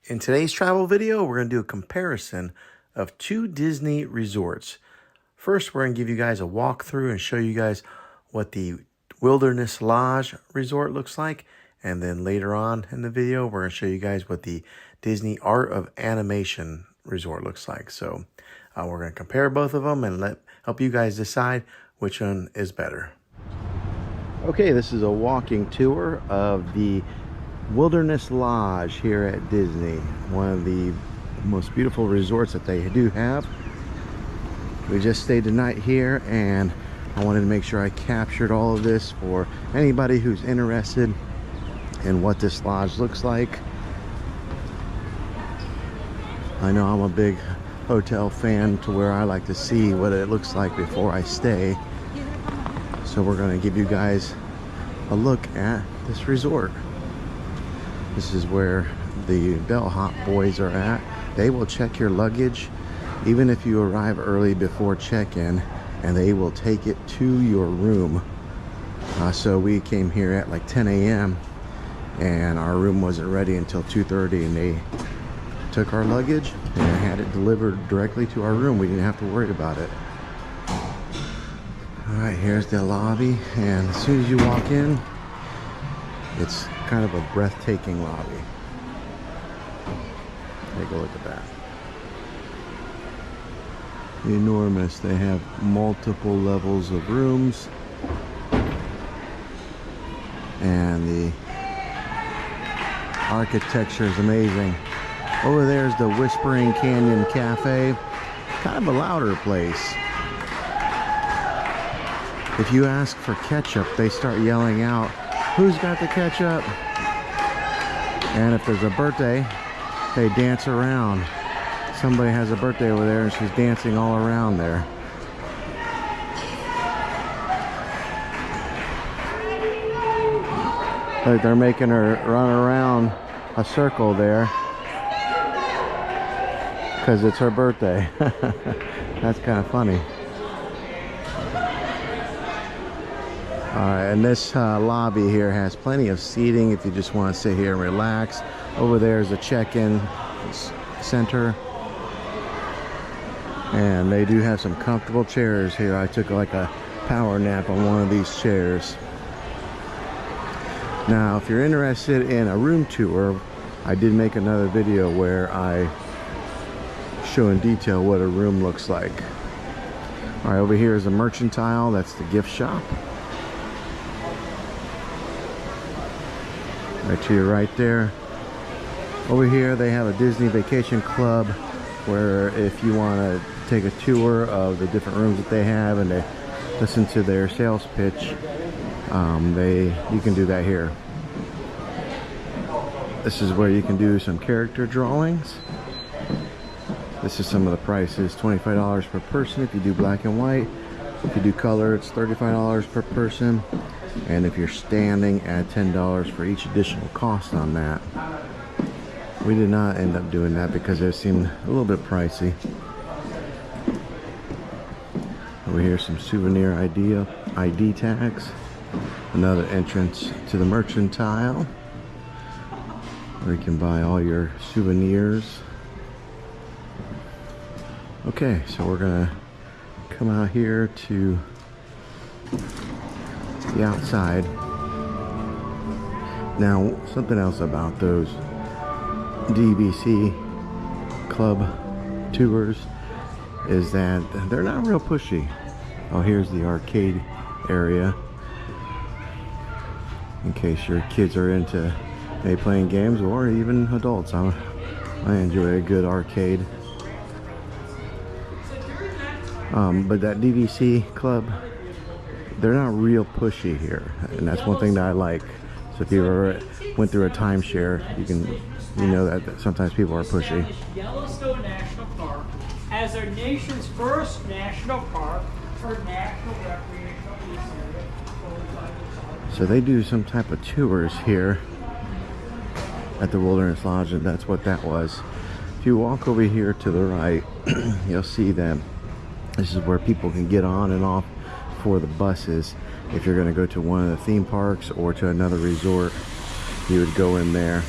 In today's travel video, we're going to do a comparison of two Disney resorts. First, we're going to give you guys a walkthrough and show you guys what the Wilderness Lodge resort looks like. And then later on in the video, we're going to show you guys what the Disney Art of Animation resort looks like. So we're going to compare both of them and help you guys decide which one is better. Okay, this is a walking tour of the Wilderness Lodge here at Disney, one of the most beautiful resorts that they do have. We just stayed the night here and I wanted to make sure I captured all of this for anybody who's interested in what this lodge looks like. I know I'm a big hotel fan to where I like to see what it looks like before I stay. So we're going to give you guys a look at this resort. This is where the bellhop boys are at. They will check your luggage even if you arrive early before check-in, and they will take it to your room. So we came here at like 10 a.m. and our room wasn't ready until 2:30, and they took our luggage and had it delivered directly to our room. We didn't have to worry about it. Alright, here's the lobby, and as soon as you walk in, it's kind of a breathtaking lobby. Take a look at that. Enormous. They have multiple levels of rooms, and the architecture is amazing. Over there's the Whispering Canyon Cafe, kind of a louder place. If you ask for ketchup, they start yelling out, "Who's got the ketchup?" And if there's a birthday, they dance around. Somebody has a birthday over there and she's dancing all around there. Like they're making her run around a circle there because it's her birthday. That's kind of funny. Alright, and this lobby here has plenty of seating if you just want to sit here and relax. Over there is a check-in center. And they do have some comfortable chairs here. I took like a power nap on one of these chairs. Now, if you're interested in a room tour, I did make another video where I show in detail what a room looks like. Alright, over here is a mercantile. That's the gift shop. Right to your right there. Over here they have a Disney Vacation Club, where if you want to take a tour of the different rooms that they have and they listen to their sales pitch, you can do that here. This is where you can do some character drawings. This is some of the prices. $25 per person if you do black and white. If you do color, it's $35 per person. And if you're standing, add $10 for each additional cost on that. We did not end up doing that because it seemed a little bit pricey. Over here, some souvenir ID tags. Another entrance to the mercantile, where you can buy all your souvenirs. Okay, so we're gonna come out here to the outside. Now, something else about those DVC club tours is that they're not real pushy. Oh, here's the arcade area in case your kids are into maybe playing games, or even adults. I enjoy a good arcade. But that DVC club, they're not real pushy here, and that's one thing that I like. So if you ever went through a timeshare, you know that sometimes people are pushy. Yellowstone National Park as our nation's first national park for national recreational use area. So they do some type of tours here at the Wilderness Lodge, and that's what that was. If you walk over here to the right, you'll see that this is where people can get on and off for the buses. If you're going to go to one of the theme parks or to another resort, you would go in there.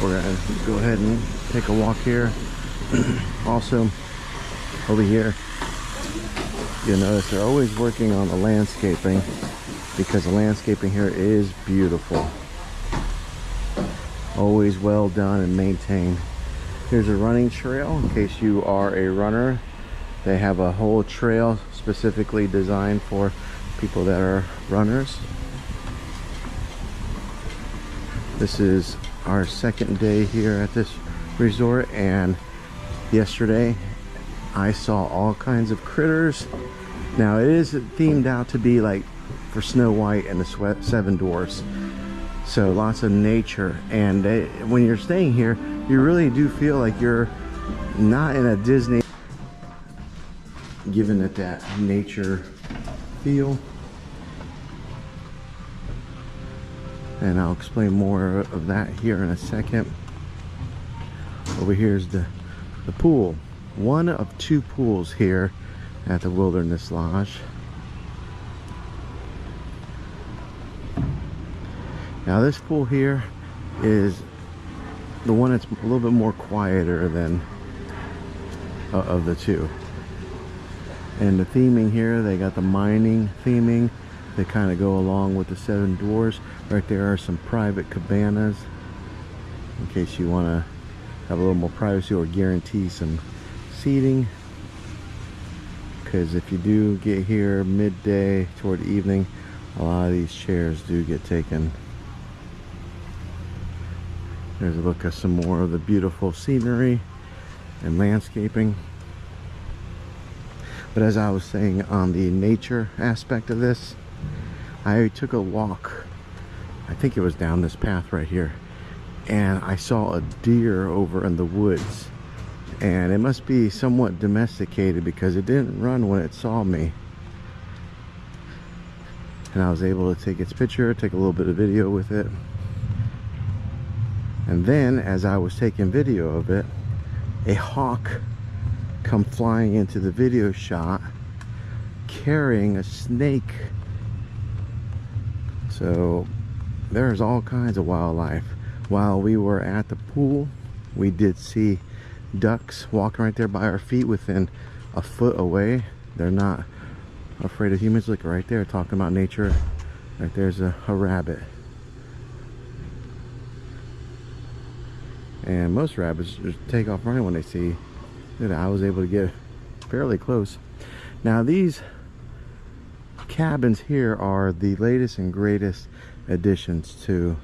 we're gonna go ahead and take a walk here. Also, over here, you'll notice they're always working on the landscaping, because the landscaping here is beautiful. Always well done and maintained. Here's a running trail in case you are a runner. They have a whole trail specifically designed for people that are runners. This is our second day here at this resort, and yesterday I saw all kinds of critters. Now it is themed out to be like for Snow White and the Seven Dwarfs, so lots of nature. And when you're staying here, you really do feel like you're not in a Disney, giving it that nature feel. And I'll explain more of that here in a second. Over here is the pool. One of two pools here at the Wilderness Lodge. Now this pool here is the one that's a little bit more quieter than of the two. And the theming here, they got the mining theming. They kind of go along with the Seven Dwarfs. Right there are some private cabanas in case you want to have a little more privacy or guarantee some seating. Because if you do get here midday toward evening, a lot of these chairs do get taken. There's a look at some more of the beautiful scenery and landscaping. But as I was saying, on the nature aspect of this, I took a walk, I think it was down this path right here, and I saw a deer over in the woods. And it must be somewhat domesticated because it didn't run when it saw me. And I was able to take its picture, take a little bit of video with it. And then as I was taking video of it, a hawk come flying into the video shot carrying a snake. So there's all kinds of wildlife. While we were at the pool, we did see ducks walking right there by our feet within a foot away. They're not afraid of humans. Look right there, talking about nature. Right there's a rabbit. And most rabbits just take off running when they see that. I was able to get fairly close. Now these cabins here are the latest and greatest additions to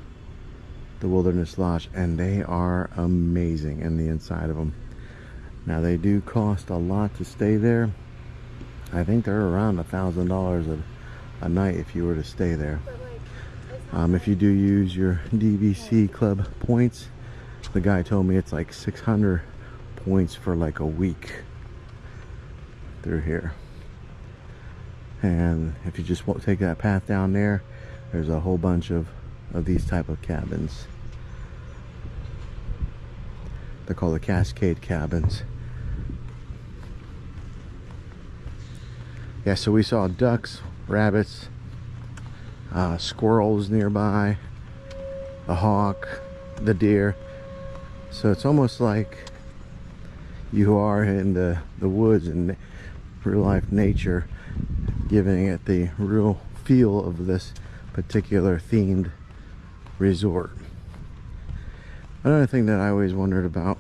the Wilderness Lodge, and they are amazing in the inside of them. Now they do cost a lot to stay there. I think they're around $1,000 a night if you were to stay there. If you do use your DVC club points, the guy told me it's like 600 points for like a week through here. And if you just won't take that path down there, there's a whole bunch of these type of cabins. They're called the Cascade cabins. Yeah, so we saw ducks, rabbits, squirrels nearby, a hawk, the deer. So it's almost like you are in the woods and real life nature, giving it the real feel of this particular themed resort. Another thing that I always wondered about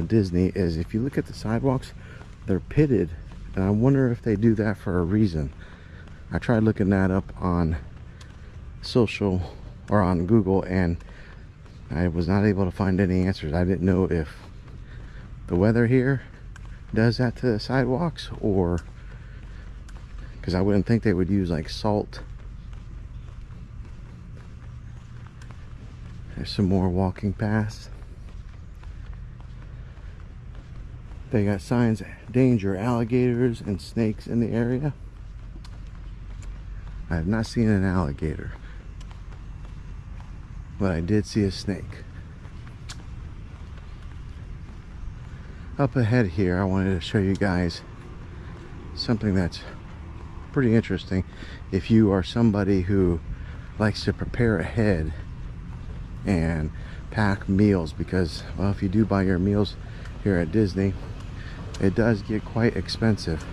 Disney is if you look at the sidewalks, they're pitted, and I wonder if they do that for a reason. I tried looking that up on social or on Google, and I was not able to find any answers. I didn't know if the weather here does that to the sidewalks, or because I wouldn't think they would use like salt. There's some more walking paths. They got signs, danger, alligators and snakes in the area. I have not seen an alligator, but I did see a snake. Up ahead here, I wanted to show you guys something that's pretty interesting. If you are somebody who likes to prepare ahead and pack meals, because, well, if you do buy your meals here at Disney, it does get quite expensive.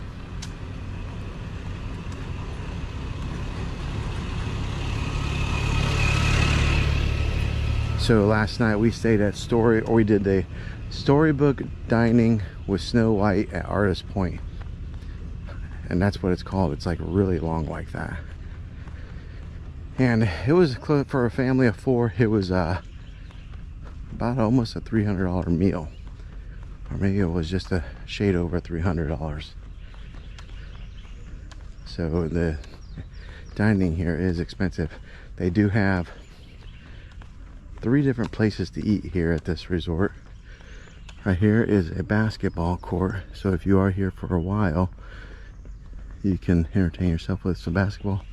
So last night we stayed at we did the storybook dining with Snow White at Artist Point, and that's what it's called. It's like really long like that, and it was for a family of 4. It was about almost a $300 meal, or maybe it was just a shade over $300. So the dining here is expensive. They do have 3 different places to eat here at this resort. Right here is a basketball court, so if you are here for a while, you can entertain yourself with some basketball.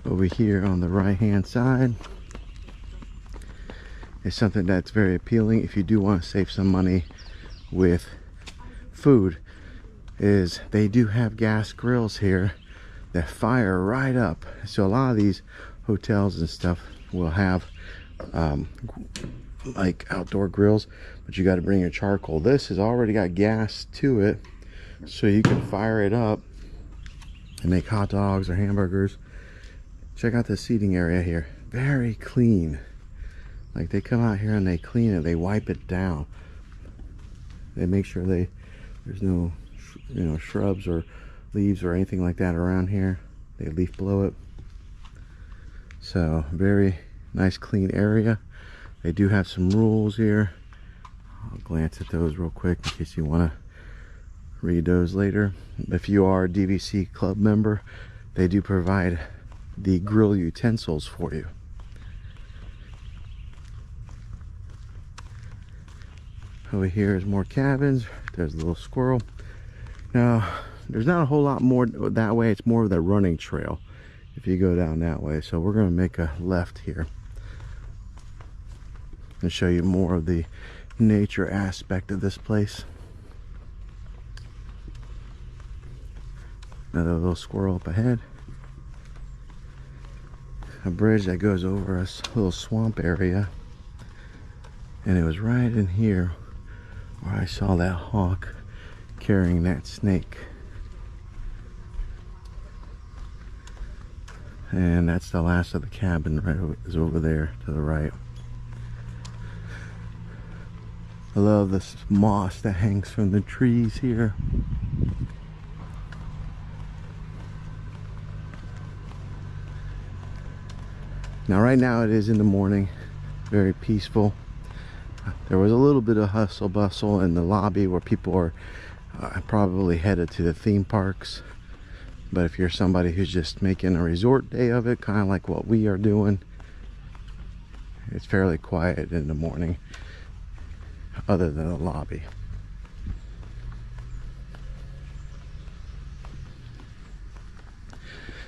Over here on the right hand side is something that's very appealing if you do want to save some money with food, is they do have gas grills here that fire right up. So a lot of these hotels and stuff will have like outdoor grills, but you got to bring your charcoal. This has already got gas to it, so you can fire it up and make hot dogs or hamburgers. Check out the seating area here, very clean. Like, they come out here and they clean it, they wipe it down, they make sure there's no shrubs or leaves or anything like that around here. They leaf blow it. So very nice clean area. They do have some rules here. I'll glance at those real quick in case you want to read those later. If you are a DVC club member, they do provide the grill utensils for you. Over here is more cabins. There's a little squirrel. Now, there's not a whole lot more that way. It's more of the running trail if you go down that way. So we're going to make a left here and show you more of the nature aspect of this place. Another little squirrel up ahead. A bridge that goes over a little swamp area, and it was right in here where I saw that hawk carrying that snake. And that's the last of the cabin, right, is over there to the right. I love this moss that hangs from the trees here. Now right now it is in the morning, very peaceful. There was a little bit of hustle bustle in the lobby where people are probably headed to the theme parks. But if you're somebody who's just making a resort day of it, kind of like what we are doing, it's fairly quiet in the morning, other than the lobby.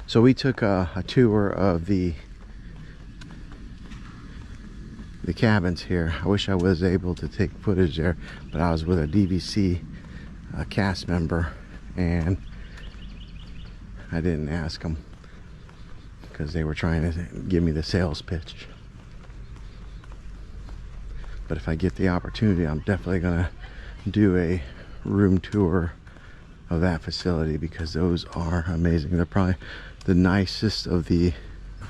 So we took a tour of the cabins here. I wish I was able to take footage there, but I was with a DVC cast member, and I didn't ask them because they were trying to give me the sales pitch. But if I get the opportunity, I'm definitely gonna do a room tour of that facility, because those are amazing. They're probably the nicest of the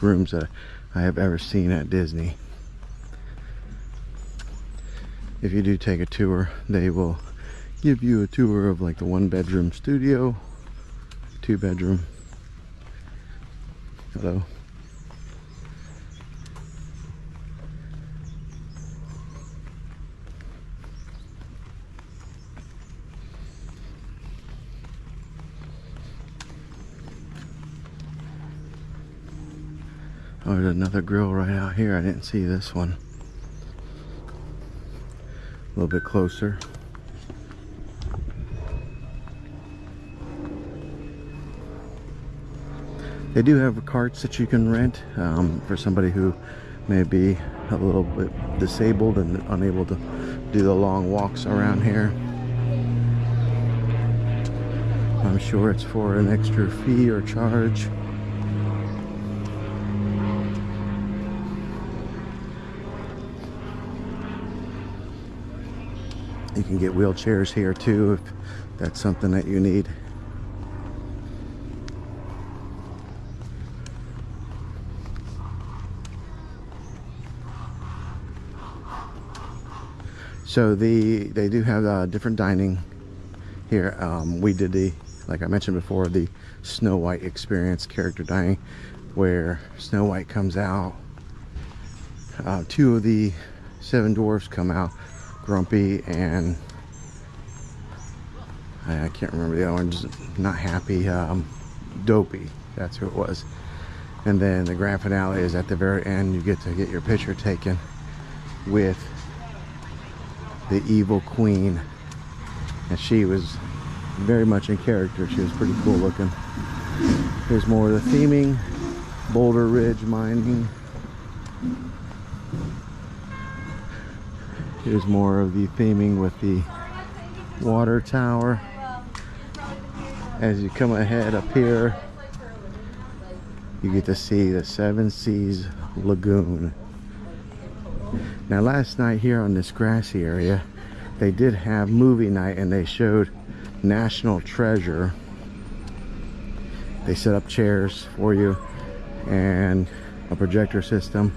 rooms that I have ever seen at Disney. If you do take a tour, they will give you a tour of like the 1-bedroom studio, 2-bedroom. Hello. Oh, there's another grill right out here. I didn't see this one. A little bit closer. They do have carts that you can rent for somebody who may be a little bit disabled and unable to do the long walks around here. I'm sure it's for an extra fee or charge. You can get wheelchairs here too if that's something that you need. So they do have different dining here. We did like I mentioned before, the Snow White experience, character dining, where Snow White comes out. Two of the 7 dwarfs come out, Grumpy and I can't remember the other one, just not happy, Dopey, that's who it was. And then the grand finale is at the very end. You get to get your picture taken with the evil queen, and she was very much in character. She was pretty cool looking. Here's more of the theming, Boulder Ridge mining. Here's more of the theming with the water tower. As you come ahead up here, you get to see the Seven Seas Lagoon. Now last night here on this grassy area, they did have movie night and they showed National Treasure. They set up chairs for you and a projector system,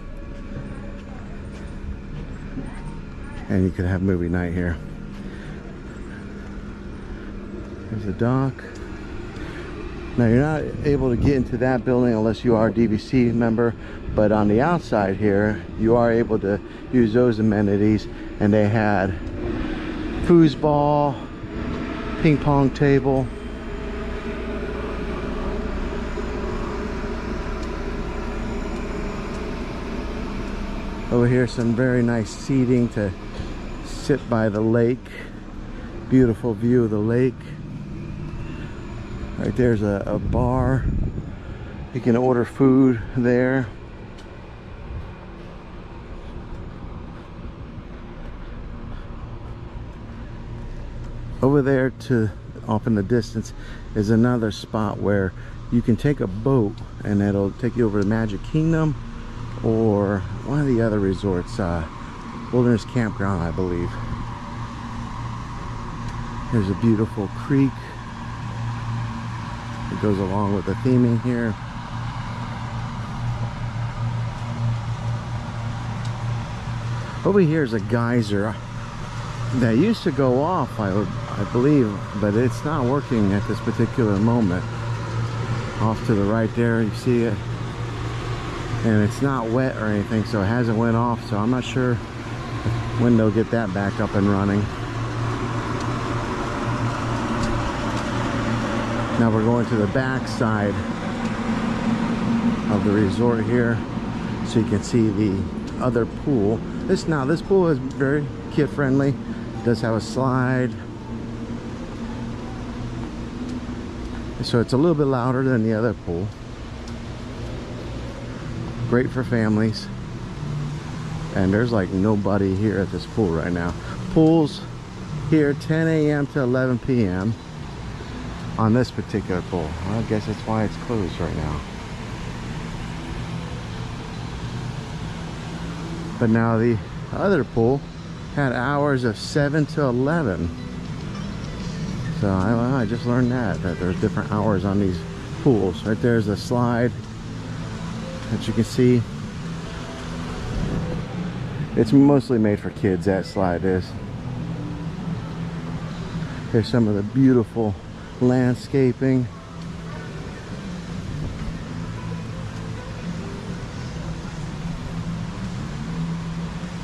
and you could have movie night here. There's the dock. Now you're not able to get into that building unless you are a DVC member, but on the outside here you are able to use those amenities, and they had foosball, ping pong table, over here some very nice seating to sit by the lake. Beautiful view of the lake. Right there's a bar. You can order food there. Over there to off in the distance is another spot where you can take a boat and it'll take you over to Magic Kingdom or one of the other resorts, Wilderness Campground, I believe. There's a beautiful creek. It goes along with the theming here. Over here is a geyser that used to go off, I believe, but it's not working at this particular moment. Off to the right there, you see it, and it's not wet or anything, so it hasn't went off, so I'm not sure when they'll get that back up and running. Now we're going to the back side of the resort here, so you can see the other pool. This pool is very kid friendly. It does have a slide, so it's a little bit louder than the other pool. Great for families. And there's like nobody here at this pool right now. Pool's here 10 a.m. to 11 p.m. on this particular pool. Well, I guess that's why it's closed right now. But now the other pool had hours of 7 to 11. So I just learned that there's different hours on these pools. Right there's a slide that you can see. It's mostly made for kids, that slide is. Here's some of the beautiful landscaping.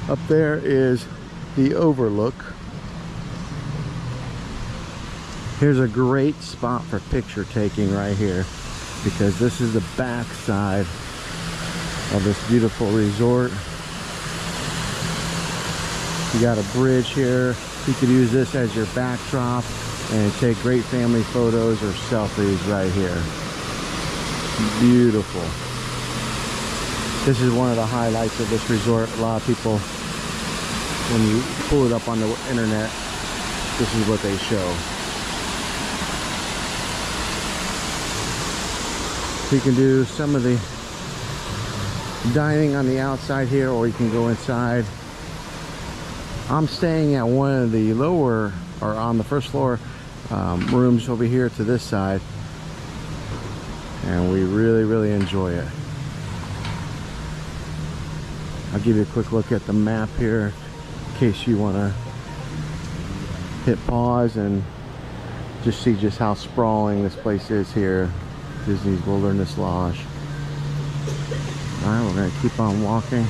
Up there is the overlook. Here's a great spot for picture taking right here, because this is the back side of this beautiful resort. You got a bridge here. You could use this as your backdrop and take great family photos or selfies right here. Beautiful. This is one of the highlights of this resort. A lot of people, when you pull it up on the internet, this is what they show. You can do some of the dining on the outside here, or you can go inside I'm staying at one of the lower, or on the first floor rooms over here to this side, and we really enjoy it. I'll give you a quick look at the map here in case you want to hit pause and just see just how sprawling this place is here, Disney's Wilderness Lodge. Alright, we're going to keep on walking.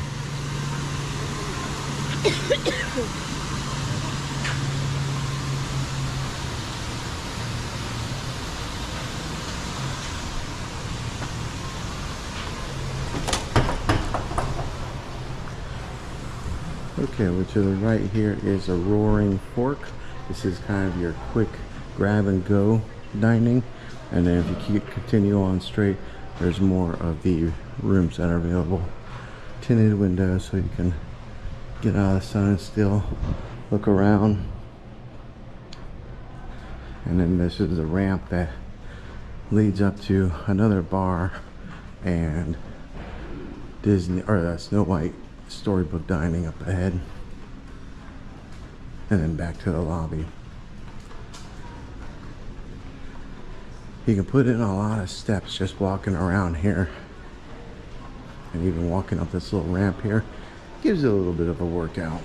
Okay, over to the right here is a Roaring Fork. This is kind of your quick grab and go dining. And then if you continue on straight, there's more of the rooms that are available. Tinted windows so you can get out of the sun and still look around. And then this is the ramp that leads up to another bar and Disney, or Snow White storybook dining up ahead, and then back to the lobby. You can put in a lot of steps just walking around here, and even walking up this little ramp here gives you a little bit of a workout.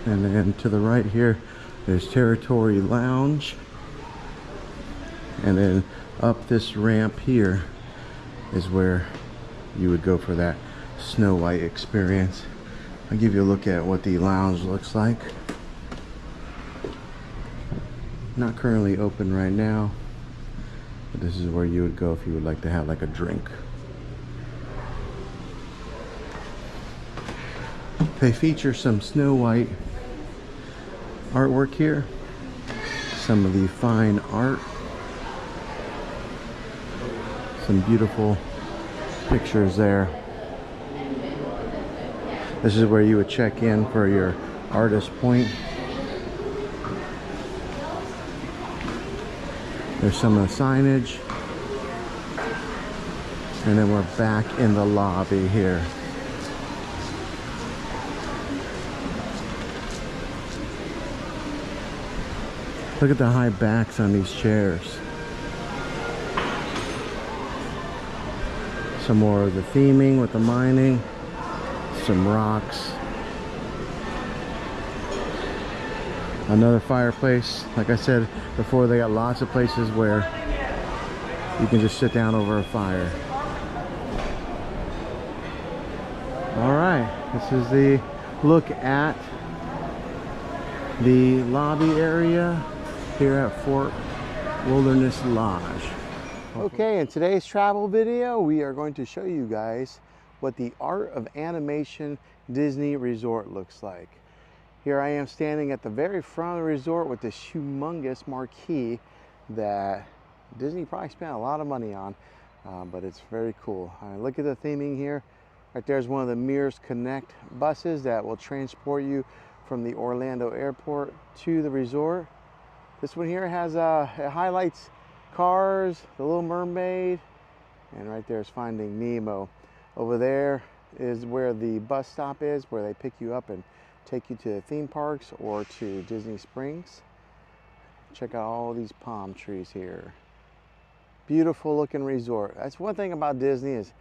And then to the right here there's Territory Lounge, and then up this ramp here is where you would go for that Snow White experience. I'll give you a look at what the lounge looks like. Not currently open right now, but this is where you would go if you would like to have like a drink. They feature some Snow White artwork here, some of the fine art, some beautiful pictures there. This is where you would check in for your artist point. There's some of the signage, and then we're back in the lobby here. Look at the high backs on these chairs. Some more of the theming with the mining, some rocks, another fireplace. Like I said before, they got lots of places where you can just sit down over a fire. All right, this is the look at the lobby area here at Fort Wilderness Lodge. Okay, in today's travel video, we are going to show you guys what the Art of Animation Disney Resort looks like. Here I am standing at the very front of the resort with this humongous marquee that Disney probably spent a lot of money on, but it's very cool. Look at the theming here. Right there's one of the Mirrors Connect buses that will transport you from the Orlando airport to the resort. This one here has it highlights Cars, The Little Mermaid, and right there is Finding Nemo. Over there is where the bus stop is, where they pick you up and take you to the theme parks or to Disney Springs. Check out all these palm trees here. Beautiful looking resort. That's one thing about Disney is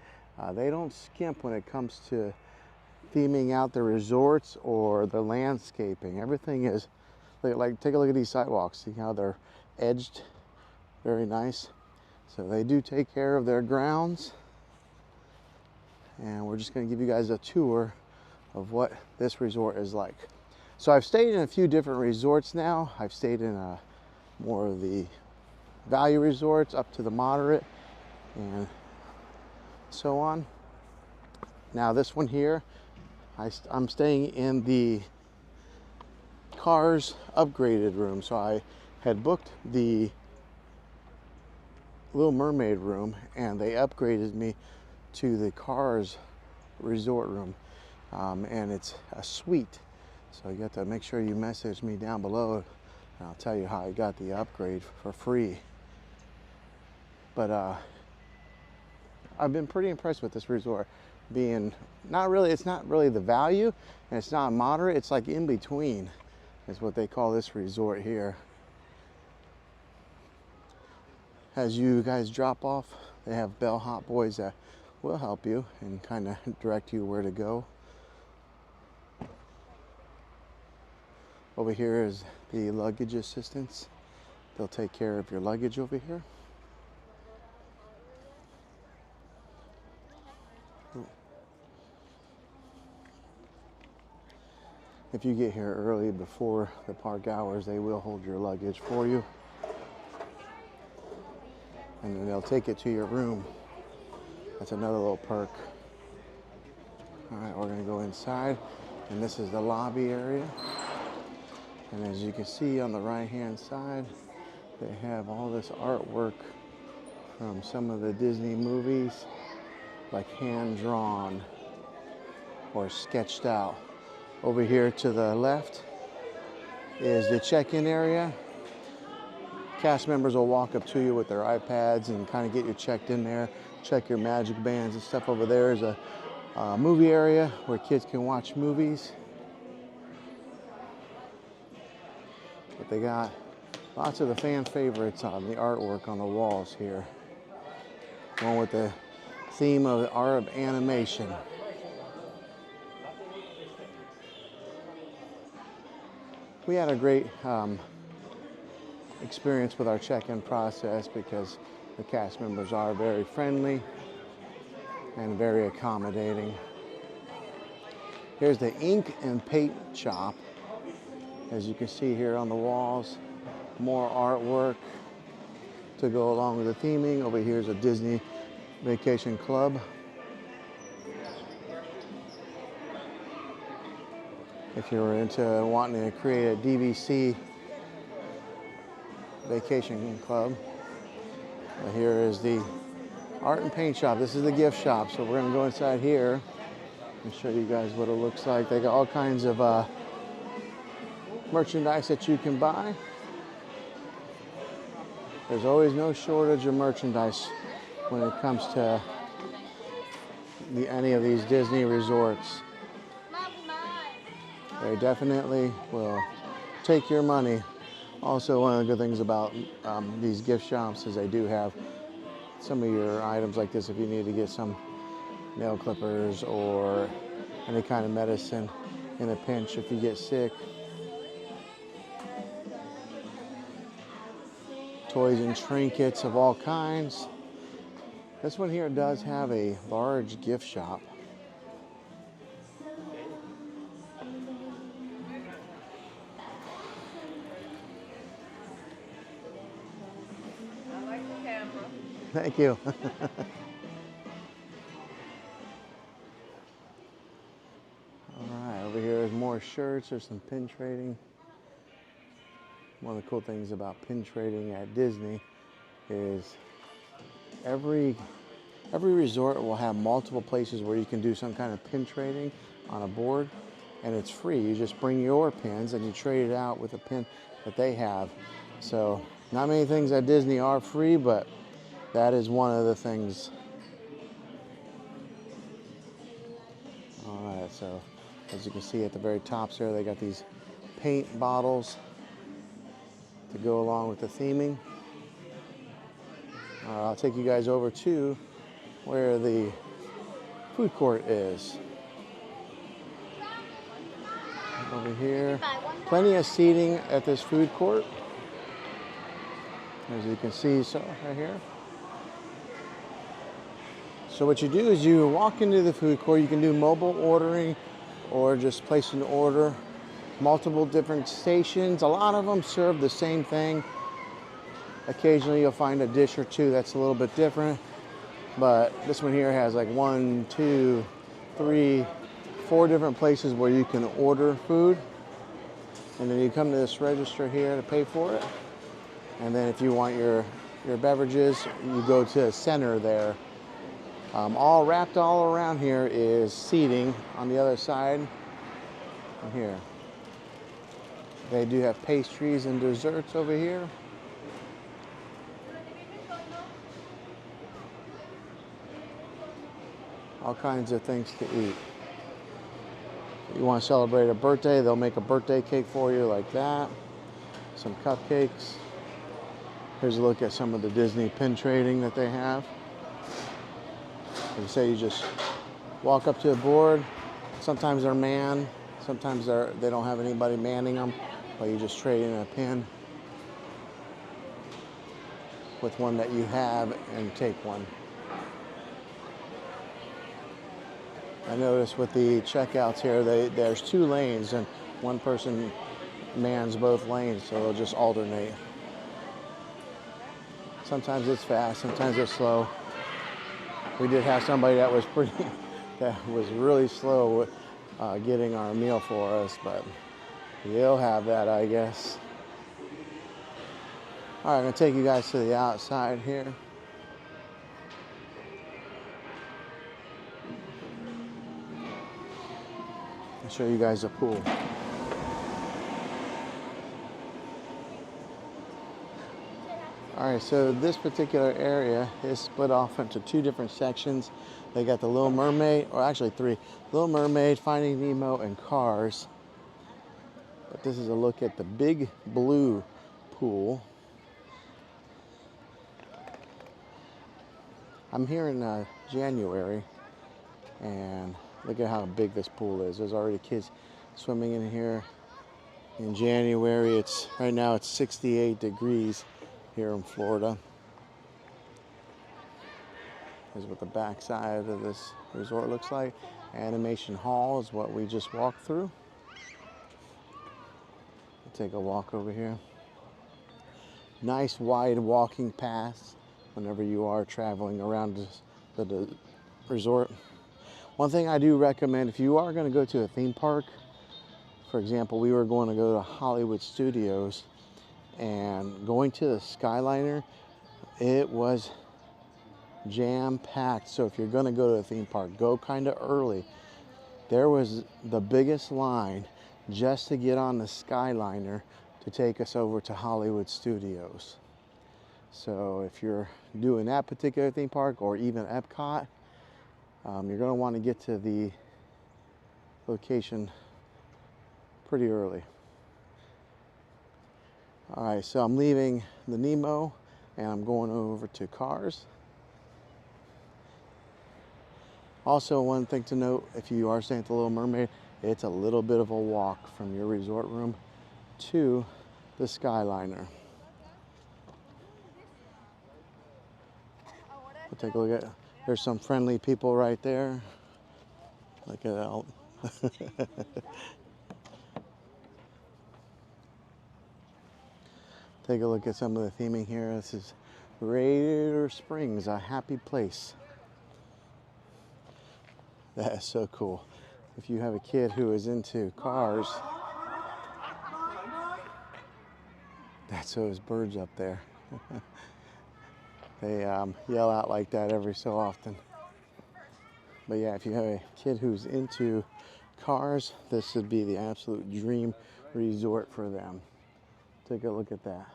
they don't skimp when it comes to theming out the resorts or the landscaping. Everything is like take a look at these sidewalks. See how they're edged? Very nice. So they do take care of their grounds. And we're just going to give you guys a tour of what this resort is like. So I've stayed in a few different resorts now. I've stayed in more of the value resorts up to the moderate and so on. Now this one here, I'm staying in the Cars upgraded room. So I had booked the Little Mermaid room and they upgraded me to the Cars resort room, and it's a suite, so you have to make sure you message me down below and I'll tell you how I got the upgrade for free. But I've been pretty impressed with this resort. Being it's not really the value, and it's not moderate, it's like in between is what they call this resort here. As you guys drop off, they have bellhop boys that will help you and kind of direct you where to go. Over here is the luggage assistance. They'll take care of your luggage over here. If you get here early before the park hours, they will hold your luggage for you. And then they'll take it to your room. That's another little perk. All right, we're gonna go inside, and this is the lobby area. And as you can see on the right-hand side, they have all this artwork from some of the Disney movies, like hand-drawn or sketched out. Over here to the left is the check-in area. Cast members will walk up to you with their iPads and kind of get you checked in there, check your magic bands and stuff. Over there is a movie area where kids can watch movies. But they got lots of the fan favorites on the artwork on the walls here. Going with the theme of the art of animation. We had a great experience with our check-in process because the cast members are very friendly and very accommodating. Here's the ink and paint shop. As you can see here on the walls, more artwork to go along with the theming. Over here is a Disney Vacation Club. If you're into wanting to create a DVC vacation club, here is the art and paint shop. This is the gift shop, so we're gonna go inside here and show you guys what it looks like. They got all kinds of merchandise that you can buy. There's always no shortage of merchandise when it comes to any of these Disney resorts. They definitely will take your money. Also, one of the good things about these gift shops is they do have some of your items like this if you need to get some nail clippers or any kind of medicine in a pinch if you get sick. Toys and trinkets of all kinds. This one here does have a large gift shop. Thank you. All right, over here is more shirts. There's some pin trading. One of the cool things about pin trading at Disney is every resort will have multiple places where you can do some kind of pin trading on a board, and it's free. You just bring your pins and you trade it out with a pin that they have. So not many things at Disney are free, but that is one of the things. All right, so as you can see at the very tops there, they got these paint bottles to go along with the theming. All right, I'll take you guys over to where the food court is. Over here, plenty of seating at this food court. As you can see, so right here. So what you do is you walk into the food court. You can do mobile ordering or just place an order. Multiple different stations. A lot of them serve the same thing. Occasionally you'll find a dish or two that's a little bit different. But this one here has like 1, 2, 3, 4 different places where you can order food. And then you come to this register here to pay for it. And then if you want your beverages, you go to the center there. All wrapped all around here is seating on the other side. And here. They do have pastries and desserts over here. All kinds of things to eat. You want to celebrate a birthday, they'll make a birthday cake for you like that. Some cupcakes. Here's a look at some of the Disney pin trading that they have. Like I say, you just walk up to a board. Sometimes they're manned, sometimes they don't have anybody manning them, but you just trade in a pin with one that you have and take one. I noticed with the checkouts here, there's 2 lanes and one person mans both lanes, so they'll just alternate. Sometimes it's fast, sometimes it's slow. We did have somebody that was really slow with getting our meal for us, but they'll have that, I guess. All right, I'm gonna take you guys to the outside here. I'll show you guys a pool. All right, so this particular area is split off into 2 different sections. They got the Little Mermaid, or actually 3. Little Mermaid, Finding Nemo, and Cars. But this is a look at the big blue pool. I'm here in January, and look at how big this pool is. There's already kids swimming in here. In January, right now it's 68 degrees here in Florida. This is what the back side of this resort looks like. Animation Hall is what we just walked through. We'll take a walk over here. Nice wide walking paths whenever you are traveling around the resort. One thing I do recommend, if you are going to go to a theme park, for example, we were going to go to Hollywood Studios, and going to the Skyliner, it was jam-packed. So if you're going to go to a theme park, go kind of early. There was the biggest line just to get on the Skyliner to take us over to Hollywood Studios. So if you're doing that particular theme park, or even Epcot, you're going to want to get to the location pretty early. All right, so I'm leaving the Nemo and I'm going over to Cars. Also, one thing to note, if you are staying at the Little Mermaid, it's a little bit of a walk from your resort room to the Skyliner. We'll take a look at, there's some friendly people right there. Look at that. Take a look at some of the theming here. This is Radiator Springs, a happy place. That is so cool. If you have a kid who is into cars, that's those birds up there. They yell out like that every so often. But yeah, if you have a kid who's into cars, this would be the absolute dream resort for them. Take a look at that.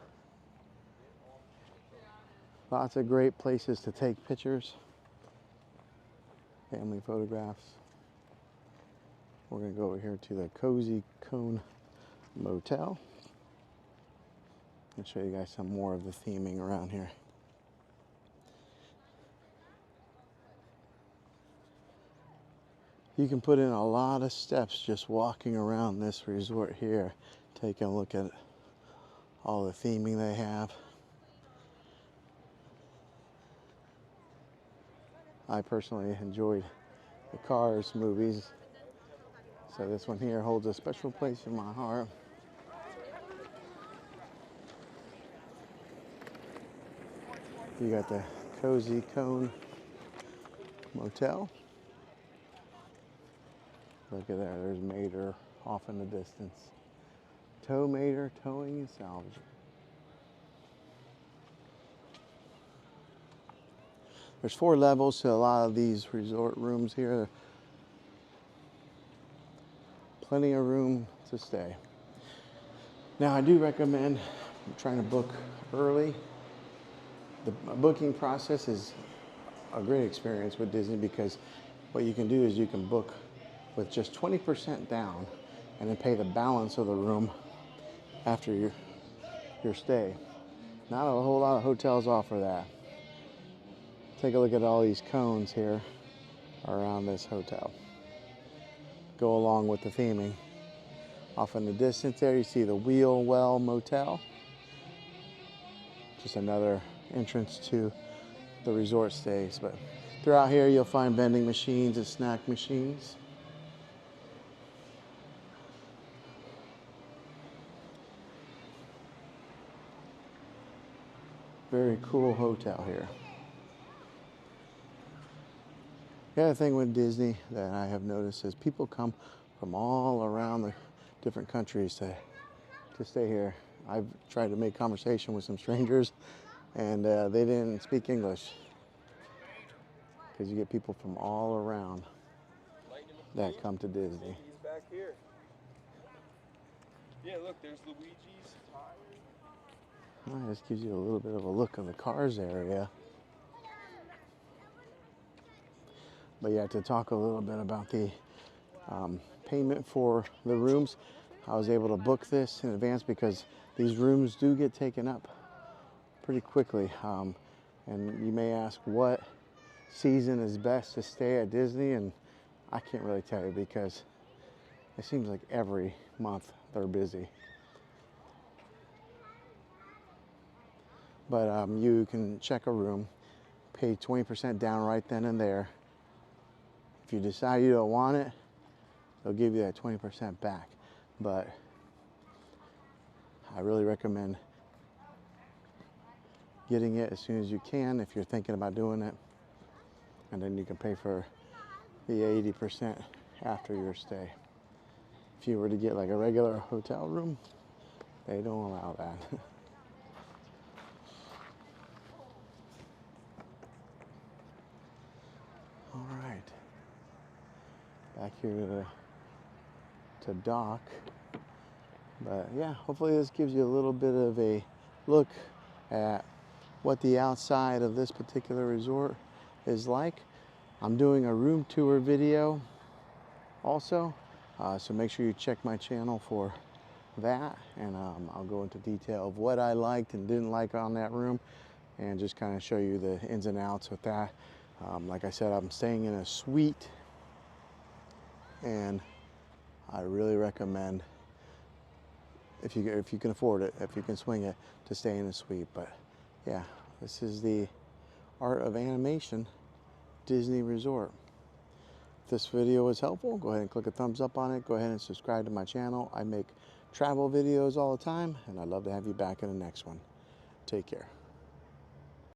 Lots of great places to take pictures, family photographs. We're going to go over here to the Cozy Cone Motel and show you guys some more of the theming around here. You can put in a lot of steps just walking around this resort here, taking a look at all the theming they have. I personally enjoyed the Cars movies, so this one here holds a special place in my heart. You got the Cozy Cone Motel. Look at that, there's Mater off in the distance. Tow Mater, towing and salvaging. There's 4 levels to a lot of these resort rooms here. Plenty of room to stay. Now I do recommend trying to book early. The booking process is a great experience with Disney because what you can do is you can book with just 20% down and then pay the balance of the room after your stay. Not a whole lot of hotels offer that. Take a look at all these cones here around this hotel. Go along with the theming. Off in the distance there you see the Wheel Well Motel. Just another entrance to the resort stays. But throughout here you'll find vending machines and snack machines. Very cool hotel here. The other thing with Disney that I have noticed is people come from all around the different countries to stay here. I've tried to make conversation with some strangers and they didn't speak English, because you get people from all around that come to Disney. He's back here. Yeah, look, there's Luigi's tires. Well, this gives you a little bit of a look of the cars area. But yeah, to talk a little bit about the payment for the rooms, I was able to book this in advance because these rooms do get taken up pretty quickly. And you may ask what season is best to stay at Disney, and I can't really tell you because it seems like every month they're busy. But you can check a room, pay 20% down right then and there. If you decide you don't want it, they'll give you that 20% back. But I really recommend getting it as soon as you can if you're thinking about doing it. And then you can pay for the 80% after your stay. If you were to get like a regular hotel room, they don't allow that. All right. Back here to dock. But yeah, hopefully this gives you a little bit of a look at what the outside of this particular resort is like. I'm doing a room tour video also, so make sure you check my channel for that, and I'll go into detail of what I liked and didn't like on that room and just kind of show you the ins and outs with that. Like I said, I'm staying in a suite, and I really recommend, if you can afford it, if you can swing it, to stay in a suite. But yeah, this is the Art of Animation Disney Resort. If this video was helpful, go ahead and click a thumbs up on it. Go ahead and subscribe to my channel. I make travel videos all the time, and I'd love to have you back in the next one. Take care.